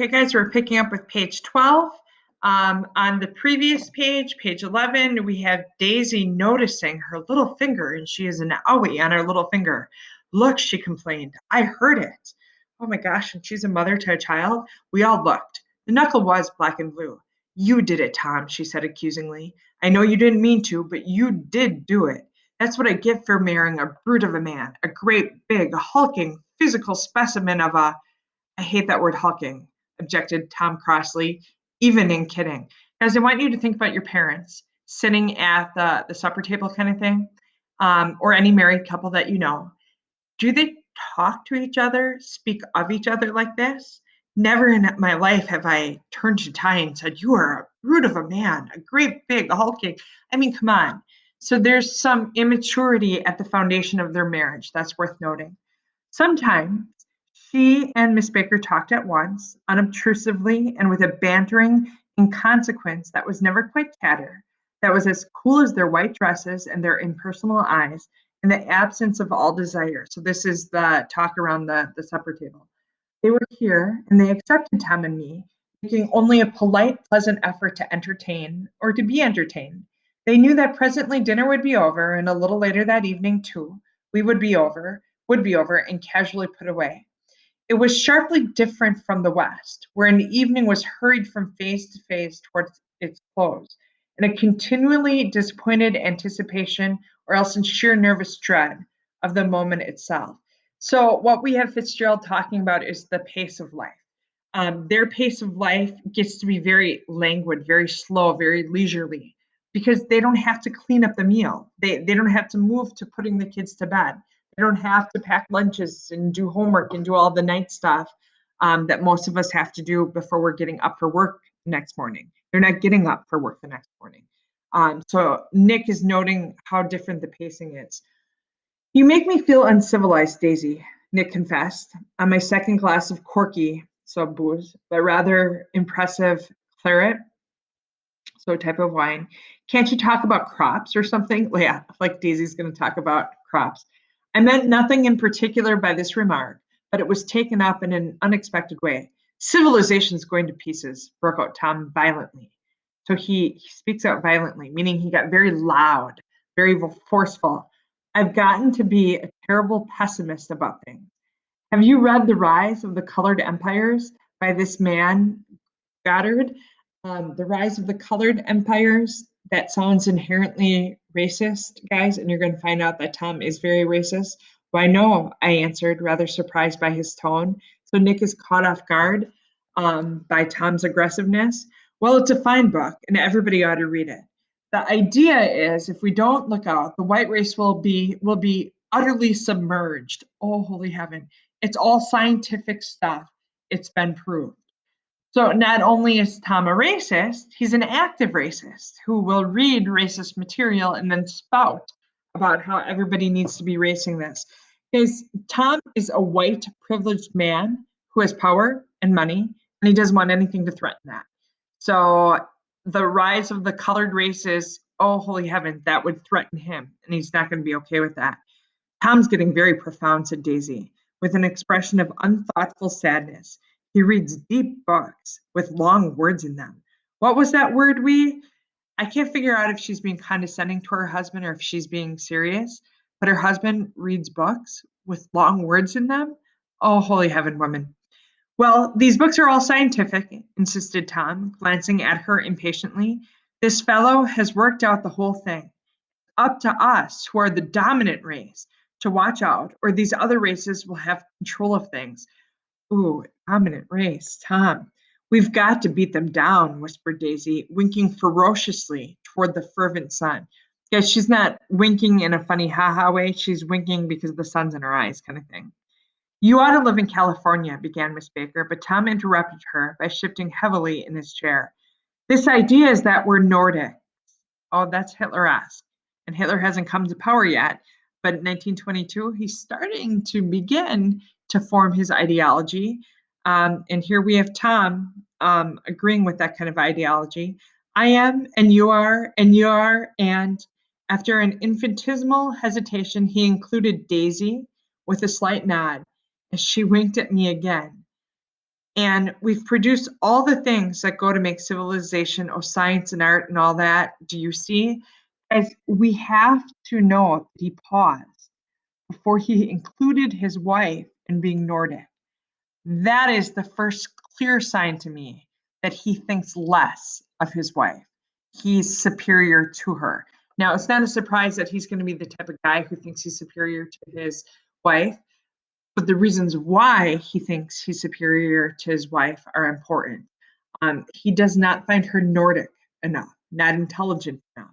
Okay, guys, we're picking up with page 12. On the previous page, page 11, we have Daisy noticing her little finger, and she is an owie on her little finger. Look, she complained. I heard it. Oh my gosh, and she's a mother to a child. We all looked. The knuckle was black and blue. You did it, Tom, she said accusingly. I know you didn't mean to, but you did do it. That's what I get for marrying a brute of a man, a great, big, hulking, physical specimen of a. I hate that word hulking, objected Tom crossly, even in kidding. Guys, I want you to think about your parents sitting at the supper table kind of thing, or any married couple that you know. Do they talk to each other, speak of each other like this? Never in my life have I turned to Ty and said, You are a brute of a man, a great big hulking. I mean, come on. So there's some immaturity at the foundation of their marriage. That's worth noting. Sometimes she and Miss Baker talked at once, unobtrusively, and with a bantering inconsequence that was never quite chatter, that was as cool as their white dresses and their impersonal eyes, in the absence of all desire. So this is the talk around the supper table. They were here, and they accepted Tom and me, making only a polite, pleasant effort to entertain or to be entertained. They knew that presently dinner would be over, and a little later that evening, too, we would be over and casually put away. It was sharply different from the West, where an evening was hurried from phase to phase towards its close, in a continually disappointed anticipation or else in sheer nervous dread of the moment itself. So, what we have Fitzgerald talking about is the pace of life. Their pace of life gets to be very languid, very slow, very leisurely, because they don't have to clean up the meal. They don't have to move to putting the kids to bed. They don't have to pack lunches and do homework and do all the night stuff that most of us have to do before we're getting up for work next morning. They're not getting up for work the next morning. So Nick is noting how different the pacing is. You make me feel uncivilized, Daisy, Nick confessed, on my second glass of corky, so booze, but rather impressive claret, so a type of wine. Can't you talk about crops or something? Well, yeah, like Daisy's going to talk about crops. I meant nothing in particular by this remark, but it was taken up in an unexpected way. Civilization's going to pieces, broke out Tom violently. So he speaks out violently, meaning he got very loud, very forceful. I've gotten to be a terrible pessimist about things. Have you read The Rise of the Colored Empires by this man, Goddard? The Rise of the Colored Empires. That sounds inherently racist, guys, and you're going to find out that Tom is very racist. Why, no, I answered, rather surprised by his tone. So Nick is caught off guard by Tom's aggressiveness. Well, it's a fine book, and everybody ought to read it. The idea is, if we don't look out, the white race will be utterly submerged. Oh, holy heaven! It's all scientific stuff. It's been proved. So not only is Tom a racist, he's an active racist who will read racist material and then spout about how everybody needs to be racing this. Because Tom is a white privileged man who has power and money, and he doesn't want anything to threaten that. So the rise of the colored races, oh holy heaven, that would threaten him, and he's not going to be okay with that. Tom's getting very profound, said Daisy, with an expression of unthoughtful sadness. He reads deep books with long words in them. What was that word we? I can't figure out if she's being condescending to her husband or if she's being serious, but her husband reads books with long words in them. Oh, holy heaven, woman. Well, these books are all scientific, insisted Tom, glancing at her impatiently. This fellow has worked out the whole thing. Up to us, who are the dominant race, to watch out, or these other races will have control of things. Ooh, dominant race, Tom. We've got to beat them down, whispered Daisy, winking ferociously toward the fervent sun. Guys, she's not winking in a funny ha-ha way. She's winking because the sun's in her eyes, kind of thing. You ought to live in California, began Miss Baker, but Tom interrupted her by shifting heavily in his chair. This idea is that we're Nordic. Oh, that's Hitler-esque. And Hitler hasn't come to power yet. But in 1922, he's starting to begin to form his ideology. And here we have Tom agreeing with that kind of ideology. I am, and you are, and after an infinitesimal hesitation, he included Daisy with a slight nod as she winked at me again. And we've produced all the things that go to make civilization, science and art and all that. Do you see? As we have to know that he paused before he included his wife in being Nordic. That is the first clear sign to me that he thinks less of his wife. He's superior to her. Now, it's not a surprise that he's going to be the type of guy who thinks he's superior to his wife, but the reasons why he thinks he's superior to his wife are important. He does not find her Nordic enough, not intelligent enough.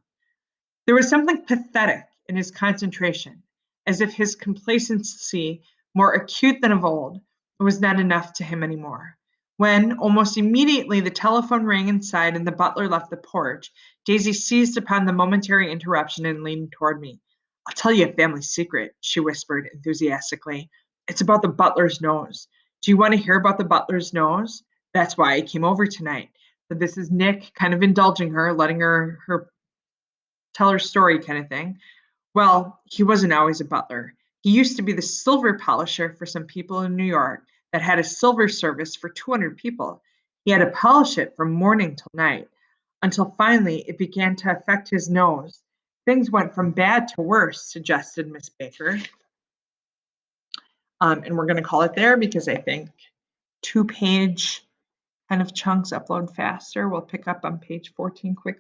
There was something pathetic in his concentration, as if his complacency, more acute than of old, was not enough to him anymore. When, almost immediately, the telephone rang inside and the butler left the porch, Daisy seized upon the momentary interruption and leaned toward me. I'll tell you a family secret, she whispered enthusiastically. It's about the butler's nose. Do you want to hear about the butler's nose? That's why I came over tonight. But this is Nick kind of indulging her, letting her tell her story kind of thing. Well, he wasn't always a butler. He used to be the silver polisher for some people in New York that had a silver service for 200 people. He had to polish it from morning till night until finally it began to affect his nose. Things went from bad to worse, suggested Miss Baker. And we're going to call it there because I think 2-page kind of chunks upload faster. We'll pick up on page 14 quickly.